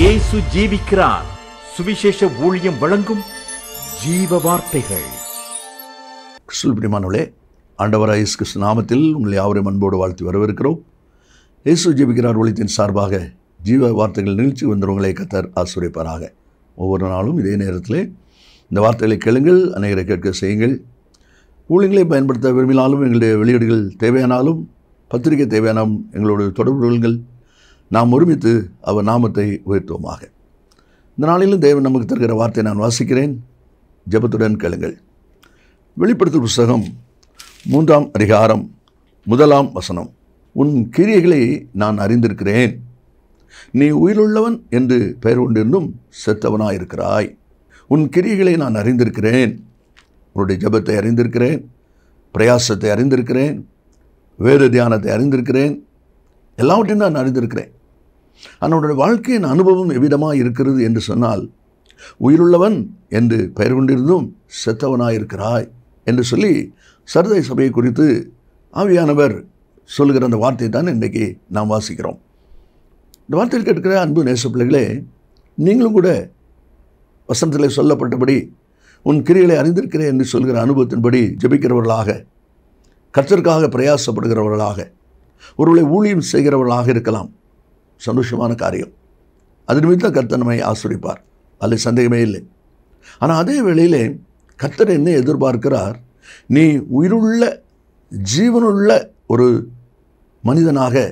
இயேசு ஜீவிக்கிறார். சுவிசேஷ ஊழியம் வழங்கும் ஜீவ வார்த்தைகள். கிறிஸ்துவில் பிரியமானவர்களே, ஆண்டவராகிய இயேசு கிறிஸ்து நாமத்தில் உங்களை யாவரையும் அன்போடு வாழ்த்தி வரவேற்கிறோம். இயேசு ஜீவிக்கிறார் ஊழியத்தின் சார்பாக ஜீவ வார்த்தைகள் நிகழ்ச்சி வந்தவர்களை கர்த்தர் ஆசீர்வதிப்பாராக. ஒவ்வொரு நாளும் இதே நேரத்தில் இந்த வார்த்தைகளை கேளுங்கள், அநேகரை கேட்க செய்யுங்கள். ஊழியங்களை பயன்படுத்த விரும்பினாலும், எங்களுடைய வெளியீடுகள் தேவையானாலும், பத்திரிகை தேவையானாலும் எங்களோடு தொடர்பு கொள்ளுங்கள். நாம் ஒருமித்து அவர் நாமத்தை உயர்த்துவோமாக. இந்த நாளிலும் தேவன் நமக்கு தருகிற வார்த்தை நான் வாசிக்கிறேன். ஜெபத்துடன் கேளுங்கள். வெளிப்படுத்தல் புஸ்தகம் 3ஆம் அதிகாரம் 1ஆம் வசனம். உன் கிரியைகளை நான் அறிந்திருக்கிறேன். நீ உயிருள்ளவன் என்று பெயர் கொண்டிருந்தும் செத்தவனாயிருக்கிறாய். உன் கிரியைகளை நான் அறிந்திருக்கிறேன். உன்னுடைய ஜெபத்தை அறிந்திருக்கிறேன், பிரயாசத்தை அறிந்திருக்கிறேன், வேத தியானத்தை அறிந்திருக்கிறேன், எல்லாவற்றையும் நான் அறிந்திருக்கிறேன். அவனுடைய வாழ்க்கையின் அனுபவம் எவ்விதமாக இருக்கிறது என்று சொன்னால், உயிருள்ளவன் என்று பெயர் கொண்டிருந்தும் செத்தவனாயிருக்கிறாய் என்று சொல்லி சர்தை சபையை குறித்து ஆவியானவர் சொல்லுகிற அந்த வார்த்தை தான் இன்றைக்கு நாம் வாசிக்கிறோம். இந்த வார்த்தையில் கேட்கிற அன்பு நேச பிள்ளைகளே, நீங்களும் கூட வசனத்தில் சொல்லப்பட்டபடி உன் கிரியைகளை அறிந்திருக்கிறேன் என்று சொல்கிற அனுபவத்தின்படி ஜெபிக்கிறவர்களாக, கர்த்தருக்காக பிரயாசப்படுகிறவர்களாக, ஒருவேளை ஊழியம் செய்கிறவர்களாக இருக்கலாம். சந்தோஷமான காரியம். அது நிமித்தம் கர்த்தர் நம்மை ஆசீர்வதிப்பார், அதில் சந்தேகமே இல்லை. ஆனால் அதே வேளையிலே கர்த்தர் என்ன எதிர்பார்க்கிறார்? நீ உயிருள்ள ஜீவனுள்ள ஒரு மனிதனாக,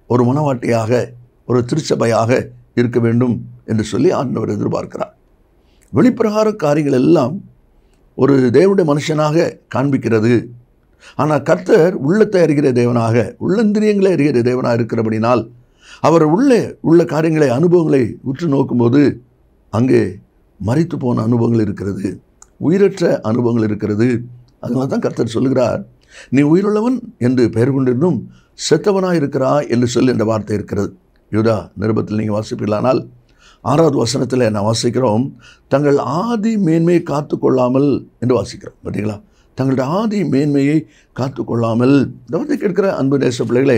ஒரு மனவாட்டியாக, ஒரு திருச்சபையாக இருக்க வேண்டும் என்று சொல்லி ஆண்டவர் எதிர்பார்க்கிறார். வெளிப்பிரகார காரியங்கள் எல்லாம் ஒரு தேவனுடைய மனுஷனாக காண்பிக்கிறது. ஆனால் கர்த்தர் உள்ளத்தை அறிகிற தேவனாக, உள்ளந்திரியங்களை அறிகிற தேவனாக இருக்கிறபடினால் அவர் உள்ளே உள்ள காரியங்களை, அனுபவங்களை உற்று நோக்கும்போது அங்கே மரித்து போன அனுபவங்கள் இருக்கிறது, உயிரற்ற அனுபவங்கள் இருக்கிறது. அதனால தான் கர்த்தர் சொல்லுகிறார், நீ உயிருள்ளவன் என்று பெயர் கொண்டிருந்தும் செத்தவனாக இருக்கிறாய் என்று சொல்லி இந்த வார்த்தை இருக்கிறது. யூதா நிருபத்தில் நீங்கள் வாசிப்பீர்களானால் 6வது வசனத்தில் நான் வாசிக்கிறோம், தங்கள் ஆதி மேன்மையை காத்து கொள்ளாமல் என்று வாசிக்கிறோம். பார்த்தீங்களா? தங்களுடைய ஆதி மேன்மையை காத்து கொள்ளாமல். இந்த வார்த்தை கேட்கிற அன்பு நேச பிள்ளைகளே,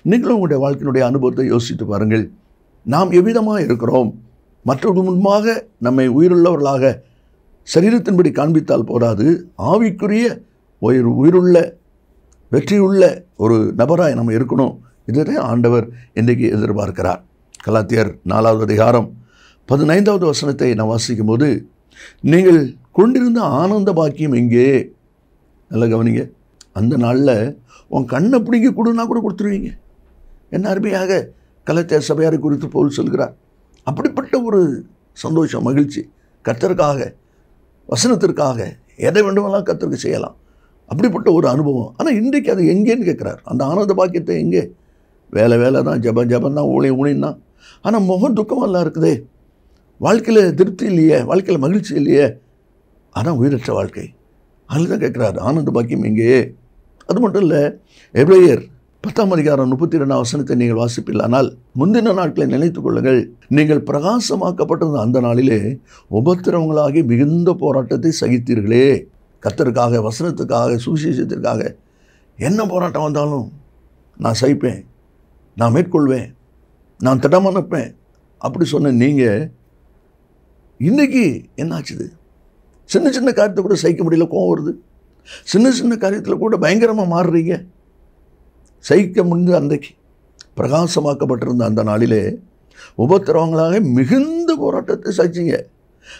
நீங்களும் உங்களுடைய வாழ்க்கையினுடைய அனுபவத்தை யோசித்து பாருங்கள். நாம் எவ்விதமாக இருக்கிறோம்? மற்றவர்கள் முன்பாக நம்மை உயிருள்ளவர்களாக சரீரத்தின்படி காண்பித்தால் போராது, ஆவிக்குரிய உயிருள்ள வெற்றியுள்ள ஒரு நபராய் நம்ம இருக்கணும். இதை ஆண்டவர் இன்றைக்கு எதிர்பார்க்கிறார். கலாத்தியர் 4வது அதிகாரம் 15வது வசனத்தை நான் வாசிக்கும் போது, நீங்கள் கொண்டிருந்த ஆனந்த பாக்கியம் எங்கே? நல்லா கவனிங்க. அந்த நாளில் உன் கண்ணை பிடிங்க கொடுன்னா கூட கொடுத்துருவீங்க. என்ன அருமையாக கலாத்தியர் சபையாரை குறித்து பவுல் சொல்கிறார். அப்படிப்பட்ட ஒரு சந்தோஷம், மகிழ்ச்சி, கர்த்தருக்காக, வசனத்திற்காக எதை வேண்டுமெல்லாம் கர்த்தருக்கு செய்யலாம். அப்படிப்பட்ட ஒரு அனுபவம். ஆனால் இன்றைக்கு அது எங்கேன்னு கேட்குறார். அந்த ஆனந்த பாக்கியத்தை எங்கே? வேலை தான், ஜபம் தான், ஊழியம் தான். ஆனால் முகம் துக்கமெல்லாம் இருக்குதே, வாழ்க்கையில் திருப்தி இல்லையே, வாழ்க்கையில் மகிழ்ச்சி இல்லையே. ஆனால் உயிரற்ற வாழ்க்கை. அதில் தான் கேட்குறாரு, ஆனந்த பாக்கியம் எங்கேயே? அது மட்டும் இல்லை, எபிரேயர் 10ஆம் அதிகாரம் 32ஆம் வசனத்தை நீங்கள் வாசிப்பீர்களானால், முந்தின நாட்களை நினைத்து கொள்ளுங்கள், நீங்கள் பிரகாசமாக்கப்பட்டிருந்த அந்த நாளிலே உபத்திரவங்களாகி மிகுந்த போராட்டத்தை சகித்தீர்களே. கர்த்தருக்காக, வசனத்துக்காக, சுவிசேஷத்திற்காக என்ன போராட்டம் வந்தாலும் நான் சகிப்பேன், நான் மேற்கொள்வேன், நான் திடமனப்பேன் அப்படி சொன்ன நீங்கள் இன்றைக்கி என்னாச்சுது? சின்ன சின்ன காரியத்தை கூட சகிக்க முடியல, கோவம் வருது. சின்ன காரியத்தில் கூட பயங்கரமாக மாறுறீங்க. சகிக்க முடிந்த அன்றைக்கு பிரகாசமாக்கப்பட்டிருந்த அந்த நாளிலே உபத்திரவங்களாக மிகுந்த போராட்டத்தை சகிச்சிங்க.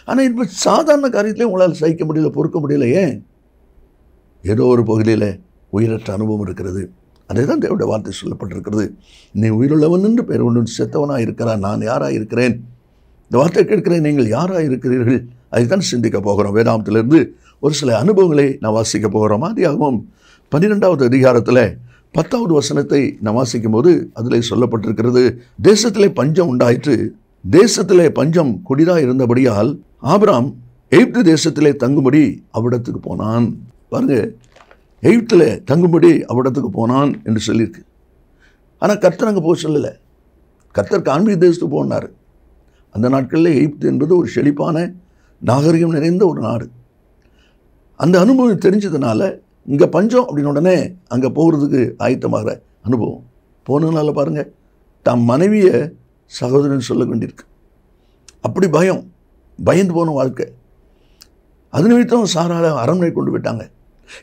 ஆனால் இப்போ சாதாரண காரியத்திலே உங்களால் சகிக்க முடியல, பொறுக்க முடியல. ஏன்? ஏதோ ஒரு பகுதியில் உயிரற்ற அனுபவம் இருக்கிறது. அதே தான் தேவனுடைய வார்த்தை சொல்லப்பட்டிருக்கிறது. நீ உயிருள்ளவன் என்று பெயர் கொண்டு செத்தவனாக இருக்கிறான், நான் யாராக இருக்கிறேன்? இந்த வார்த்தை கேட்கிறேன், நீங்கள் யாராக இருக்கிறீர்கள்? அதைத்தான் சிந்திக்க போகிறோம். வேதாந்தத்திலிருந்து ஒரு சில அனுபவங்களை நான் வாசிக்க போகிறோம். ஆதியாகமம் 12வது அதிகாரத்தில் 10வது வசனத்தை நான் வாசிக்கும் போது அதில் சொல்லப்பட்டிருக்கிறது, தேசத்திலே பஞ்சம் உண்டாயிற்று. தேசத்திலே பஞ்சம் கொடிதாக இருந்தபடியால் ஆபிராம் எகிப்து தேசத்திலே தங்கும்படி அவ்விடத்துக்கு போனான். பாருங்க, எகிப்தில் தங்கும்படி அவ்விடத்துக்கு போனான் என்று சொல்லியிருக்கு. ஆனால் கர்த்தர் அங்கே போக சொல்லலை. கர்த்தர் காண்பி தேசத்துக்கு போனார். அந்த நாட்களில் எகிப்து என்பது ஒரு செழிப்பான நாகரிகம் நிறைந்த ஒரு நாடு. அந்த அனுபவம் தெரிஞ்சதுனால இங்கே பஞ்சம் அப்படின்னு உடனே அங்கே போகிறதுக்கு ஆயத்தமாகிற அனுபவம். போனதுனால பாருங்கள், தம் மனைவியை சகோதரன் சொல்ல வேண்டியிருக்கு. அப்படி பயந்து போன வாழ்க்கை. அது நிமித்தம் சாராளை அரண்மனை கொண்டு போயிட்டாங்க.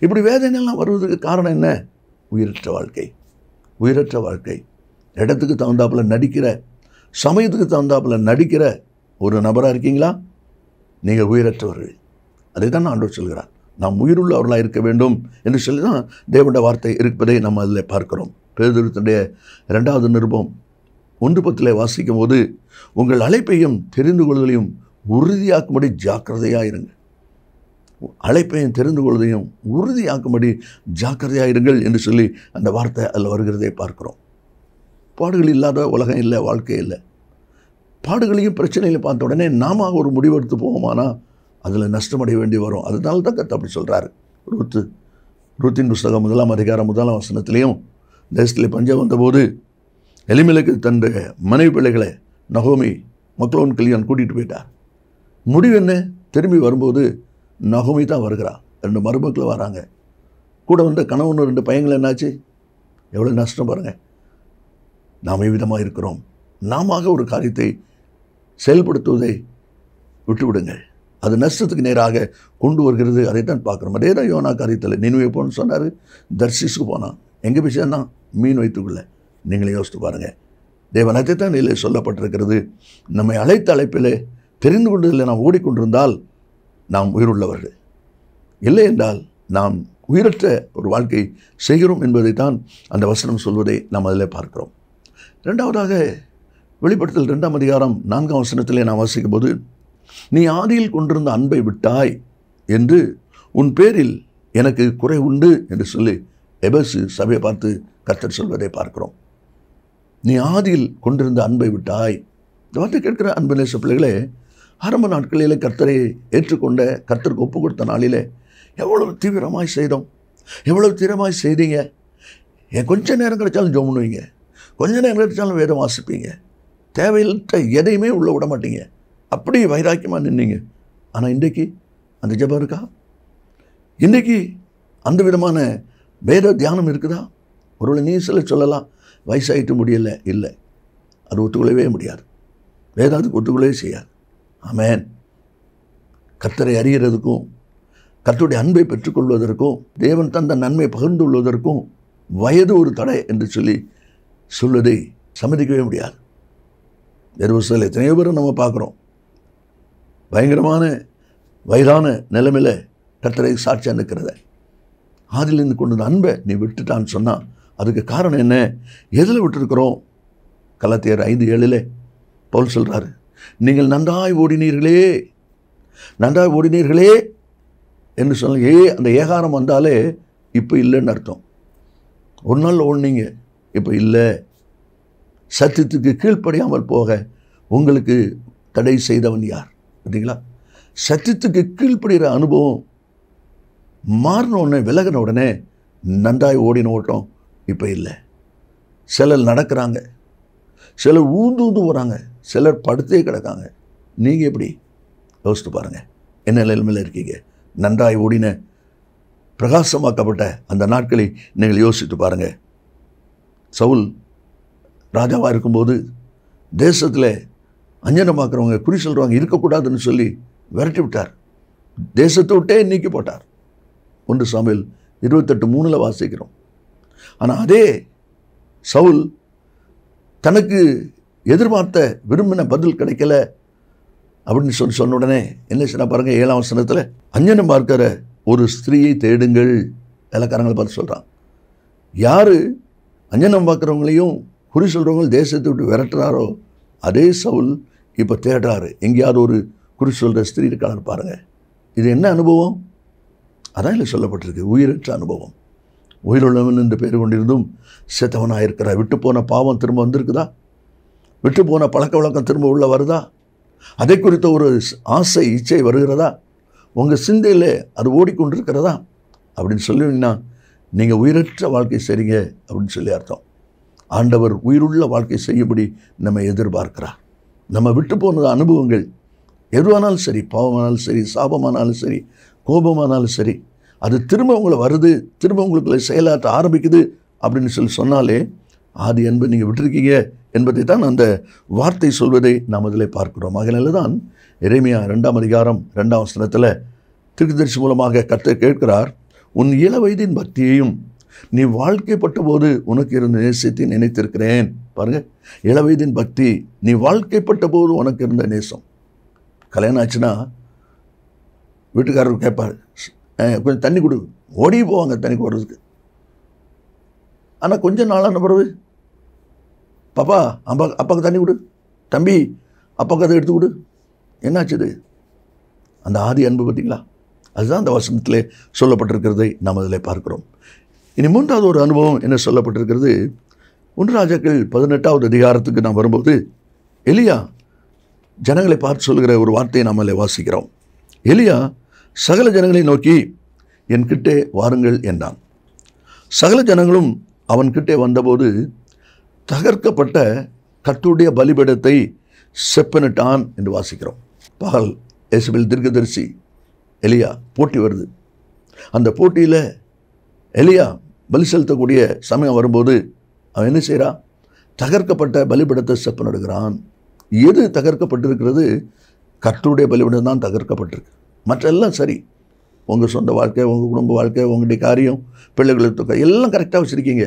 இப்படி வேதனையெல்லாம் வருவதற்கு காரணம் என்ன? உயிரற்ற வாழ்க்கை. இடத்துக்கு தகுந்தாப்புல நடிக்கிற, சமயத்துக்கு தகுந்தாப்புல நடிக்கிற ஒரு நபராக இருக்கீங்களா? நீங்கள் உயிரற்றவர்கள். அதை தான் ஆண்டவர் சொல்கிறார். நாம் உயிருள்ளவர்களாக இருக்க வேண்டும் என்று சொல்லி தான் தேவனுடைய வார்த்தை இருப்பதை நம்ம அதில் பார்க்கிறோம். பேதுருவினுடைய 2வது நிருபம் 1:10 வாசிக்கும் போது, உங்கள் அழைப்பையும் தெரிந்து கொள்வதையும் உறுதியாக்கும்படி ஜாக்கிரதையாக இருங்கள். அழைப்பையும் தெரிந்து கொள்வதையும் உறுதியாக்கும்படி ஜாக்கிரதையாக இருங்கள் என்று சொல்லி அந்த வார்த்தை அதில் வருகிறதை பார்க்கிறோம். பாடுகள் இல்லாத உலகம் இல்லை, வாழ்க்கை இல்லை. பாடுகளையும் பிரச்சனைகளையும் பார்த்த உடனே நாம ஒரு முடிவெடுத்து போவோமானா அதில் நஷ்டமடைய வேண்டி வரும். அதனால தான் கர்த்தர் அப்படி சொல்கிறாரு. ரூத்தின் புஸ்தகம் 1ஆம் அதிகாரம் 1ஆம் வசனத்திலையும், தேசத்திலே பஞ்சம் வந்தபோது எலிமெலெக்கு தன்னுடைய மனைவி பிள்ளைகளை நகோமி மக்லோன் கல்யாணம் கூட்டிகிட்டு போயிட்டார். முடிவு என்ன? திரும்பி வரும்போது நகோமி தான் வருகிறா. 2 மருமக்கள் வராங்க. கூட வந்த கணவன் 2 பையங்கள் என்னாச்சு? எவ்வளோ நஷ்டம் பாருங்கள். நாம் எவ்விதமாக இருக்கிறோம். நாம ஒரு காரியத்தை செயல்படுத்துவதை விட்டுவிடுங்கள். அது நஷ்டத்துக்கு நேராக கொண்டு வருகிறது. அதைத்தான் பார்க்குறோம். அதே தான் யோனா காரியத்தில் நினைவே போன்னு சொன்னார். தர்சிஸுக்கு போனான். எங்கே போய் சேர்ந்தான்? மீன் வைத்துக்குள்ள. நீங்களே யோசித்து பாருங்கள். தேவன் அதைத்தான் நிலை சொல்லப்பட்டிருக்கிறது. நம்மை அழைத்த அழைப்பிலே தெரிந்து கொண்டதில் நாம் ஓடிக்கொண்டிருந்தால் நாம் உயிருள்ளவர்கள். இல்லை என்றால் நாம் உயிரற்ற ஒரு வாழ்க்கை செய்கிறோம் என்பதைத்தான் அந்த வசனம் சொல்வதை நாம் அதில் பார்க்கிறோம். 2வதாக வெளிப்படுத்தல் 2ஆம் அதிகாரம் 4ஆம் வசனத்திலே நாம் வாசிக்கும் போது, நீ ஆதியில் கொண்டிருந்த அன்பை விட்டாய் என்று உன் பேரில் எனக்கு குறை உண்டு என்று சொல்லி எபேசு சபையை பார்த்து கர்த்தர் சொல்வதை பார்க்கிறோம். நீ ஆதியில் கொண்டிருந்த அன்பை விட்டாய். இந்த வார்த்தை கேட்கிற அன்பு நேச பிள்ளைகளே, ஆரம்ப நாட்களிலே கர்த்தரை ஏற்றுக்கொண்ட, கர்த்தருக்கு ஒப்பு கொடுத்த நாளிலே எவ்வளவு தீவிரமாய் செய்தோம், எவ்வளவு தீவிரமாய் செய்தீங்க. கொஞ்ச நேரம் கிடைச்சாலும் ஜெபம் பண்ணுவீங்க, கொஞ்ச நேரம் கிடைச்சாலும் வேதம் வாசிப்பீங்க, தேவையில்லை எதையுமே உள்ள விட மாட்டீங்க. அப்படி வைராக்கியமாக நின்னீங்க. ஆனால் இன்றைக்கு அந்த ஜெபம் இருக்கா? இன்றைக்கி அந்த விதமான வேத தியானம் இருக்குதா? ஒருவேளை நீ சில சொல்லலாம், வயசாகிட்டு முடியலை. இல்லை, அது ஒத்துக்கொள்ளவே முடியாது. வேதாத்துக்கு ஒத்துக்கொள்ளவே செய்யாது. ஆமென். கர்த்தரை அறிகிறதுக்கும் கர்த்தருடைய அன்பை பெற்றுக்கொள்வதற்கும் தேவன் தந்த நன்மை பகிர்ந்து கொள்வதற்கும் வயது ஒரு தடை என்று சொல்லி சொல்வதை சம்மதிக்கவே முடியாது. வேறு எத்தனையோ பேரை நம்ம பார்க்குறோம். பயங்கரமான வயதான நிலைமையில் கர்த்தரை சாட்சியாக நிற்கிறத. ஆதிலிருந்து கொண்டு அன்பை நீ விட்டுட்டான்னு சொன்னால் அதுக்கு காரணம் என்ன? எதில் விட்டுருக்கிறோம்? கலாத்தியர் 5:7 பவுல் சொல்கிறாரு, நீங்கள் நன்றாய் ஓடினீர்களே என்று சொல்ல, அந்த ஏகாரம் வந்தாலே இப்போ இல்லைன்னு அர்த்தம். ஒரு நாள் ஓடினீங்க, இப்போ இல்லை. சத்தியத்துக்கு கீழ்ப்படியாமல் போக உங்களுக்கு தடை செய்தவன் யார்? பார்த்தீங்களா? சத்தியத்துக்கு கீழ்ப்படுகிற அனுபவம் மாறின உடனே, விலகின உடனே நன்றாய் ஓடின ஓட்டம் இப்போ இல்லை. சிலர் நடக்கிறாங்க, சிலர் ஊந்து போகிறாங்க, சிலர் படுத்தே கிடக்காங்க. நீங்கள் எப்படி? யோசித்து பாருங்கள். என்ன நிலைமையில் இருக்கீங்க? நன்றாய் ஓடின பிரகாசமாக்கப்பட்ட அந்த நாட்களை நீங்கள் யோசித்து பாருங்கள். சவுல் ராஜாவாக இருக்கும்போது தேசத்தில் அஞ்சனமாக்குறவங்க, குறி சொல்கிறவங்க இருக்கக்கூடாதுன்னு சொல்லி விரட்டி விட்டார். தேசத்தை விட்டே நீக்கி போட்டார். 1 சாமுவேல் 28:3 வாசிக்கிறோம். ஆனால் அதே சவுல் தனக்கு எதிர்பார்த்த விரும்பின பதில் கிடைக்கல அப்படின்னு சொன்ன உடனே என்ன செய்ய பாருங்கள். 7ஆம் வசனத்தில், அஞ்சனம் பார்க்கிற ஒரு ஸ்திரீயை தேடுங்கள் வேலைக்காரங்களை பார்த்து சொல்கிறான். யார் அஞ்சனம் பார்க்குறவங்களையும் குறி சொல்கிறவங்களும் தேசத்தை விட்டு விரட்டுறாரோ அதே சவுல் இப்போ தேடுறாரு. எங்கேயாவது ஒரு குறி சொல்கிற ஸ்திரீ இருக்கான்னு பாருங்கள். இது என்ன அனுபவம்? அதான் இல்லை சொல்லப்பட்டிருக்கு, உயிரற்ற அனுபவம். உயிருள்ளவன் என்று பேர் கொண்டிருந்தும் செத்தவனாக இருக்கிறா. விட்டு போன பாவம் திரும்ப வந்திருக்குதா? விட்டு போன பழக்க வழக்கம் திரும்ப உள்ள வருதா? அதை குறித்த ஒரு ஆசை, இச்சை வருகிறதா? உங்கள் சிந்தையில் அது ஓடிக்கொண்டிருக்கிறதா? அப்படின்னு சொல்லுவீங்கன்னா நீங்கள் உயிரற்ற வாழ்க்கை செய்றீங்க அப்படின்னு சொல்லி அர்த்தம். ஆண்டவர் உயிருள்ள வாழ்க்கை செய்யும்படி நம்ம எதிர்பார்க்கிறார். நம்ம விட்டு போனது அனுபவங்கள் எதுவானாலும் சரி, பாவமானாலும் சரி, சாபமானாலும் சரி, கோபமானாலும் சரி, அது திரும்ப உங்களை வருது, திரும்ப உங்களுக்குள்ள செயலாற்ற ஆரம்பிக்குது அப்படின்னு சொல்லி சொன்னாலே ஆதி அன்பு நீங்கள் விட்டுருக்கீங்க என்பதை தான் அந்த வார்த்தை சொல்வதை நாம் அதில் பார்க்கிறோம். அதனால தான் எரேமியா 2ஆம் அதிகாரம் 2ஆம் வசனத்தில் தீர்க்கதரிசி மூலமாக கர்த்தர் கேட்கிறார், உன் இள வயதின் பக்தியையும் நீ வாழ்க்கைப்பட்ட போது உனக்கு இருந்த நேசத்தை நினைத்திருக்கிறேன். பாருங்க, இள வயதின் பக்தி, நீ வாழ்க்கைப்பட்ட போது உனக்கு இருந்த நேசம். கல்யாணம் ஆச்சுன்னா வீட்டுக்காரர் கேட்பார், கொஞ்சம் தண்ணி கொடு, ஓடி போவாங்க தண்ணி போடுறதுக்கு. ஆனால் கொஞ்சம் நாளான பிறகு, பாப்பா அப்பாவுக்கு தண்ணி கொடு, தம்பி அப்பாவுக்கு அதை எடுத்து கொடு. என்னாச்சுது? அந்த ஆதி அன்பு பார்த்தீங்களா? அதுதான் அந்த வசனத்திலே சொல்லப்பட்டிருக்கிறதை நாம் அதில் பார்க்கிறோம். இனி 3வது ஒரு அனுபவம் என்ன சொல்லப்பட்டிருக்கிறது, 1 ராஜாக்கள் 18வது அதிகாரத்துக்கு நாம் வரும்போது எலியா ஜனங்களை பார்த்து சொல்லுகிற ஒரு வார்த்தையை நாம் அதில் வாசிக்கிறோம். எலியா சகல ஜனங்களை நோக்கி என் கிட்டே வாருங்கள் என்றான். சகல ஜனங்களும் அவன் கிட்டே வந்தபோது தகர்க்கப்பட்ட கர்த்தருடைய பலிபீடத்தை செப்பனிட்டான் என்று வாசிக்கிறோம். பகல் எசபேல் தீர்க்கதரிசி எலியா போட்டி வருது. அந்த போட்டியில் எலியா பலி செலுத்தக்கூடிய சமயம் வரும்போது அவன் என்ன செய்கிறான்? தகர்க்கப்பட்ட பலிபீடத்தை செப்பனிடுகிறான். எது தகர்க்கப்பட்டிருக்கிறது? கர்த்தருடைய பலிபீடம் தான் தகர்க்கப்பட்டிருக்கு. மற்றெல்லாம் சரி, உங்கள் சொந்த வாழ்க்கை, உங்கள் குடும்ப வாழ்க்கை, உங்களுடைய காரியம், பிள்ளைகளுக்கு தொகை எல்லாம் கரெக்டாக வச்சுருக்கீங்க.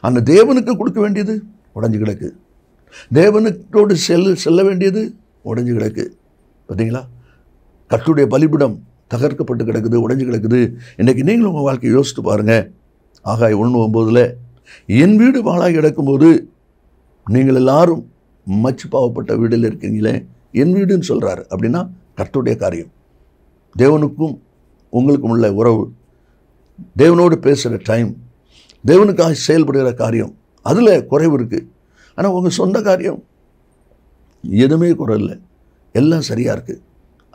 அந்த தேவனுக்கு கொடுக்க வேண்டியது உடஞ்சி கிடக்கு, தேவனுக்கோடு செல்ல வேண்டியது உடஞ்சி கிடக்கு. பார்த்தீங்களா? கர்த்தருடைய பலிபீடம் தகர்க்கப்பட்டு கிடக்குது, உடஞ்சி கிடக்குது. இன்றைக்கி நீங்களும் உங்கள் வாழ்க்கையை யோசித்து பாருங்கள். ஆகாய் 1:9 என் வீடு பாழாகி கிடக்கும்போது நீங்கள் எல்லாரும் மச்சு பாவப்பட்ட வீடில் இருக்கீங்களே, என் வீடுன்னு சொல்கிறாரு. அப்படின்னா கர்த்தருடைய காரியம், தேவனுக்கும் உங்களுக்கும் உள்ள உறவு, தேவனோடு பேசுகிற டைம், தேவனுக்காக செயல்படுகிற காரியம், அதில் குறைவு இருக்குது. ஆனால் உங்கள் சொந்த காரியம் எதுவுமே குறை இல்லை, எல்லாம் சரியாக இருக்குது.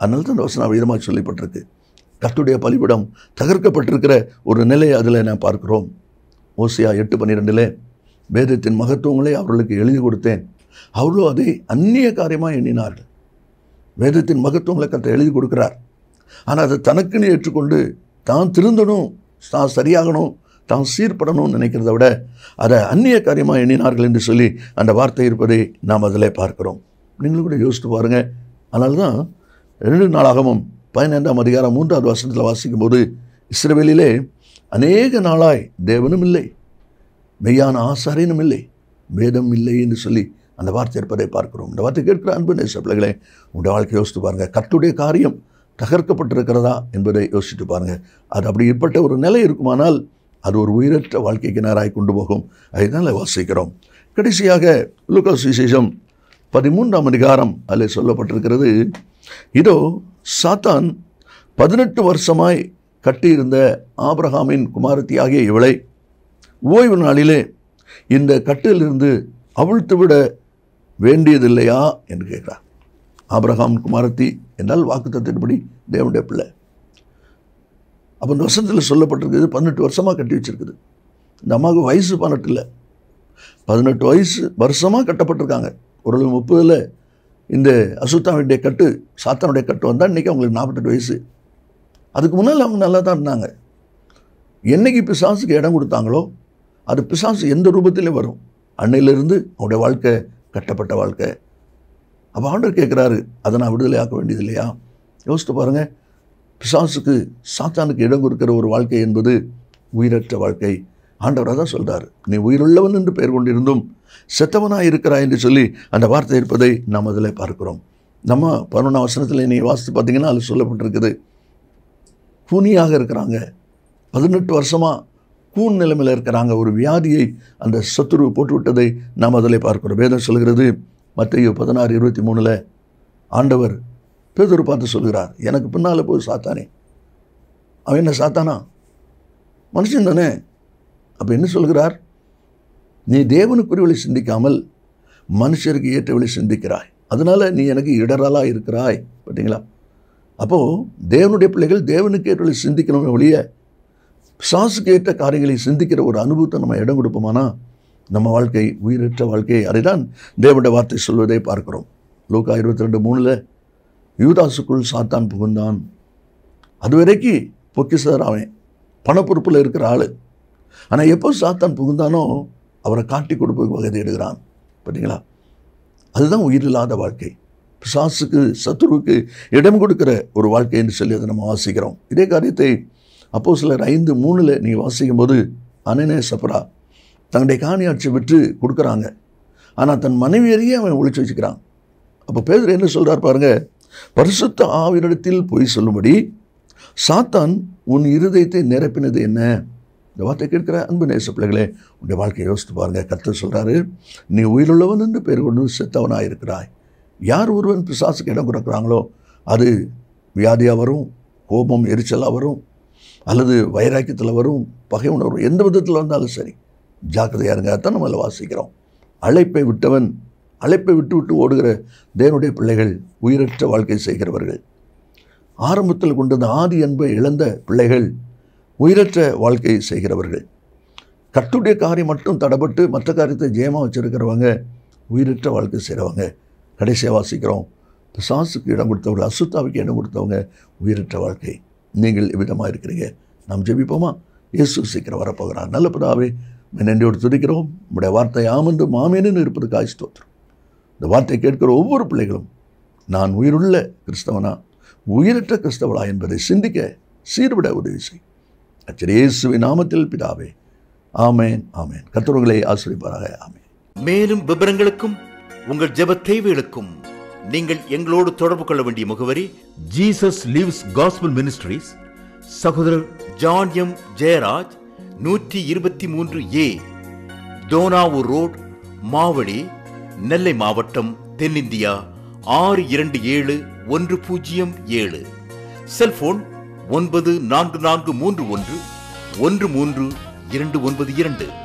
அதனால தான் அந்த வசனம் விதமாக சொல்லப்பட்டிருக்கு. கர்த்தருடைய பலிபீடம் தகர்க்கப்பட்டிருக்கிற ஒரு நிலையை அதில் நான் பார்க்கிறோம். ஓசியா 8:12 வேதத்தின் மகத்துவங்களை அவர்களுக்கு எழுதி கொடுத்தேன், அவர்களோ அதை அந்நிய காரியமாக எண்ணினார்கள். வேதத்தின் மகத்துவங்களை கர்த்தர் எழுதி கொடுக்கிறார். ஆனால் அதை தனக்குன்னு ஏற்றுக்கொண்டு தான் திருந்தணும், தான் சரியாகணும், தான் சீர்படணும்னு நினைக்கிறத விட அதை அந்நிய காரியமாக எண்ணினார்கள் என்று சொல்லி அந்த வார்த்தை இருப்பதை நாம் அதில் பார்க்கிறோம். நீங்களும் கூட யோசித்து பாருங்கள். அதனால தான் 2 நாளாகமும் 15ஆம் அதிகாரம் 3வது வசனத்தில் வாசிக்கும் போது, இஸ்ரவேலிலே அநேக நாளாய் தேவனும் இல்லை, மெய்யான ஆசாரியனும் இல்லை, வேதம் இல்லை என்று சொல்லி அந்த வார்த்தை இருப்பதை பார்க்கிறோம். இந்த வார்த்தை கேட்கிற அன்பு நேச பிள்ளைகளே, உங்களுடைய வாழ்க்கை யோசித்து பாருங்கள். கர்த்தருடைய காரியம் தகர்க்கப்பட்டிருக்கிறதா என்பதை யோசித்து பாருங்கள். அது அப்படி ஏற்பட்ட ஒரு நிலை இருக்குமானால் அது ஒரு உயிரற்ற வாழ்க்கைக்கு நேராய் கொண்டு போகும். அதனால் வாசிக்கிறோம். கடைசியாக லூக்கா சுவிசேஷம் 13ஆம் அதிகாரம் அதில் சொல்லப்பட்டிருக்கிறது, இதோ சாத்தான் 18 வருஷமாய் கட்டியிருந்த ஆபிரகாமின் குமாரத்தியாகிய இவளை ஓய்வு நாளிலே இந்த கட்டிலிருந்து அவிழ்த்து விட வேண்டியதில்லையா என்று கேட்கிறார். ஆபிரகாம் குமாரத்தி என்றால் வாக்குத்தத்தின்படி தேவனுடைய பிள்ளை. அப்போ இந்த வசனத்தில் சொல்லப்பட்டிருக்குது 18 வருஷமாக கட்டி வச்சிருக்குது. இந்த அம்மாவுக்கு வயசு 18 இல்லை, 18 வருஷமாக கட்டப்பட்டிருக்காங்க. ஒரு 30 இந்த அசுத்தாவுடைய கட்டு, சாத்தானுடைய கட்டு வந்தால் இன்றைக்கி அவங்களுக்கு 48 வயசு. அதுக்கு முன்னால் அவங்க நல்லா தான் இருந்தாங்க. என்னைக்கு பிசாசுக்கு இடம் கொடுத்தாங்களோ அது பிசாசு எந்த ரூபத்திலே வரும். அன்னையிலிருந்து அவனுடைய வாழ்க்கை கட்டப்பட்ட வாழ்க்கை. அப்போ ஆண்டவர் கேட்குறாரு, அதை நான் விடுதலை ஆக்க வேண்டியது இல்லையா? யோசித்து பாருங்கள். பிசாசுக்கு சாத்தானுக்கு இடம் கொடுக்கிற ஒரு வாழ்க்கை என்பது உயிரற்ற வாழ்க்கை. ஆண்டவர் தான் சொல்கிறார், நீ உயிருள்ளவன் என்று பெயர் கொண்டிருந்தும் செத்தவனாக இருக்கிறாய் என்று சொல்லி அந்த வார்த்தை இருப்பதை நாம் அதில் பார்க்கிறோம். நம்ம 11ஆம் வசனத்தில் நீ வாசித்து பார்த்தீங்கன்னா அதில் சொல்லப்பட்டிருக்குது, கூனியாக இருக்கிறாங்க, 18 வருஷமாக கூன் நிலைமையில் இருக்கிறாங்க. ஒரு வியாதியை அந்த சத்துரு போட்டு விட்டதை நாம் அதில் பார்க்கிறோம். வேதம் சொல்கிறது மத்தேயு 16:23 ஆண்டவர் பேதுரு பார்த்து சொல்கிறார், எனக்கு பின்னால் போய் சாத்தானே. அவன் என்ன சாத்தானா? மனுஷன் தானே. அப்போ என்ன சொல்கிறார்? நீ தேவனுக்குரிய வழி சிந்திக்காமல் மனுஷருக்கு ஏற்ற வழி சிந்திக்கிறாய், அதனால் நீ எனக்கு இடரலாக இருக்கிறாய். பார்த்தீங்களா? அப்போது தேவனுடைய பிள்ளைகள் தேவனுக்கு ஏற்ற வழி சிந்திக்கணும் ஒழிய பிசாசுக்கு ஏற்ற காரியங்களை சிந்திக்கிற ஒரு அனுபவத்தை நம்ம இடம் கொடுப்போமானா நம்ம வாழ்க்கை உயிரற்ற வாழ்க்கை. அதைதான் தேவனுடைய வார்த்தை சொல்வதை பார்க்கிறோம். லூக்கா 22:3 யூதாசுக்குள் சாத்தான் புகுந்தான். அதுவரைக்கு பொக்கிஷர் அவன், பணப்பொறுப்பில் இருக்கிற ஆள். ஆனால் எப்போ சாத்தான் புகுந்தானோ அவரை காட்டி கொடுப்பதுக்கு வகை தேடுகிறான். பார்த்தீங்களா? அதுதான் உயிரில்லாத வாழ்க்கை. பிசாசுக்கு, சத்துருவுக்கு இடம் கொடுக்கிற ஒரு வாழ்க்கை என்று சொல்லி அதை நம்ம வாசிக்கிறோம். இதே காரியத்தை அப்போஸ்தலர் 5:3 நீங்கள் வாசிக்கும் போது அனனே சப்ரா தன்னுடைய காணியாட்சி விற்று கொடுக்குறாங்க. ஆனால் தன் மனைவியரையே அவன் ஒழிச்சு வச்சுக்கிறான். அப்போ பேதுரு என்ன சொல்கிறார் பாருங்க, பரிசுத்த ஆவியினிடத்தில் பொய் சொல்லும்படி சாத்தான் உன் இருதயத்தை நிரப்பினது என்ன? இந்த வார்த்தை கேட்கிற அன்பு நேச பிள்ளைகளே, உன்னுடைய வாழ்க்கையை யோசித்து பாருங்கள். கர்த்தர் சொல்கிறாரு, நீ உயிருள்ளவன் என்று பேர் கொண்டு செத்தவனாக இருக்கிறாய். யார் ஒருவன் பிசாசுக்கு இடம் கொடுக்குறாங்களோ அது வியாதியாக வரும், கோபம் எரிச்சலாக வரும், அல்லது வைராக்கியத்தில் வரும், பகை உணர்வு, எந்த விதத்தில் வந்தாலும் சரி ஜாக்கிரதையாக இருங்க. அதான் நம்மளை வாசிக்கிறோம். அழைப்பை விட்டவன், அழைப்பை விட்டு விட்டு ஓடுகிற தேவனுடைய பிள்ளைகள் உயிரற்ற வாழ்க்கை செய்கிறவர்கள். ஆரம்பத்தில் கொண்ட ஆதி அன்பை இழந்த பிள்ளைகள் உயிரற்ற வாழ்க்கை செய்கிறவர்கள். கர்த்தருடைய காரியம் மட்டும் தடப்பட்டு மற்ற காரியத்தை ஜெயமாக வச்சிருக்கிறவங்க உயிரற்ற வாழ்க்கை செய்கிறவங்க. கடைசியாக வாசிக்கிறோம், பிசாசுக்கு இடம் கொடுத்தவர்கள், அசுத்தாவுக்கு இடம் கொடுத்தவங்க உயிரற்ற வாழ்க்கை. நீங்கள் எவ்விதமாக இருக்கிறீங்க? நாம் ஜெபிப்போமா? இயேசு சீக்கிரம் வரப்போகிறார். நல்ல பிதாவே, நன்றியோடு துதிக்கிறோம். நம்முடைய வார்த்தை ஆமென்று மாமேன்னு இருப்பதுக்காக ஸ்தோத்திரம். இந்த வார்த்தை கேட்கிற ஒவ்வொரு பிள்ளைகளும் நான் உயிருள்ள கிறிஸ்தவனா, உயிரற்ற கிறிஸ்தவளா என்பதை சிந்திக்க சீர்விட உதவி செய். இயேசுவின் நாமத்தில் பிதாவே, ஆமேன், ஆமேன். கர்த்தர் உங்களை ஆசீர்வதிப்பாராக. ஆமேன். மேலும் விவரங்களுக்கும் உங்கள் ஜெப தேவைகளுக்கும் நீங்கள் எங்களோடு தொடர்பு கொள்ள வேண்டிய முகவரி, ஜீசஸ் லிவ்ஸ் காஸ்பல் மினிஸ்ட்ரீஸ், சகோதரர் John M Jeyaraj, 123A Dohnavur road, Mavadi, Nellai மாவட்டம், தென்னிந்தியா 627107. செல்போன் 9443113292.